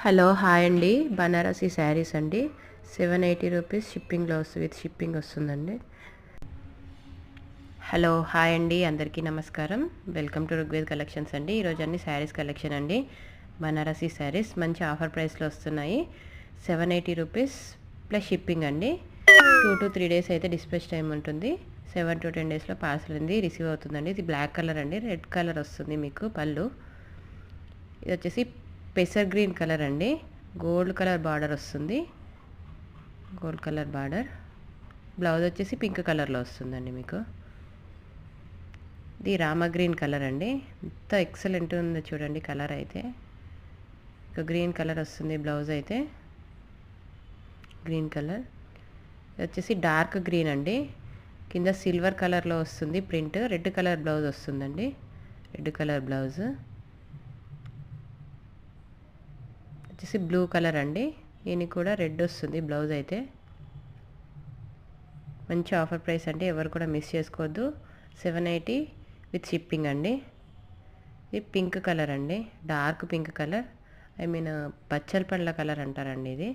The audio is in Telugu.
హలో హాయ్ అండి, బనారసి శారీస్ అండి. 780 రూపీస్ షిప్పింగ్లో విత్ షిప్పింగ్ వస్తుందండి. హలో హాయ్ అండి, అందరికీ నమస్కారం. వెల్కమ్ టు రుగ్వేద్ కలెక్షన్స్ అండి. ఈరోజు అన్ని శారీస్ కలెక్షన్ అండి. బనారసి శారీస్ మంచి ఆఫర్ ప్రైస్లో వస్తున్నాయి. 780 రూపీస్ ప్లస్ షిప్పింగ్ అండి. 2 to 3 డేస్ అయితే డిస్పాచ్ టైం ఉంటుంది. 7 to 10 డేస్లో పార్సల్ ఉంది రిసీవ్ అవుతుందండి. ఇది బ్లాక్ కలర్ అండి, రెడ్ కలర్ వస్తుంది మీకు పళ్ళు. ఇది వచ్చేసి పెసర్ గ్రీన్ కలర్ అండి, గోల్డ్ కలర్ బార్డర్ వస్తుంది. గోల్డ్ కలర్ బార్డర్, బ్లౌజ్ వచ్చేసి పింక్ కలర్లో వస్తుందండి మీకు. ఇది రామ గ్రీన్ కలర్ అండి, ఎంత ఎక్సలెంట్ ఉందో చూడండి కలర్ అయితే. ఇక గ్రీన్ కలర్ వస్తుంది బ్లౌజ్ అయితే, గ్రీన్ కలర్. ఇది వచ్చేసి డార్క్ గ్రీన్ అండి, కింద సిల్వర్ కలర్లో వస్తుంది ప్రింట్. రెడ్ కలర్ బ్లౌజ్ వస్తుందండి, రెడ్ కలర్ బ్లౌజ్. వచ్చేసి బ్లూ కలర్ అండి, దీనికి కూడా రెడ్ వస్తుంది బ్లౌజ్ అయితే. మంచి ఆఫర్ ప్రైస్ అండి, ఎవరు కూడా మిస్ చేసుకోవద్దు. 780 విత్ షిప్పింగ్ అండి. ఇది పింక్ కలర్ అండి, dark pink colour, I mean బచ్చల పండ్ల కలర్ అంటారండి ఇది.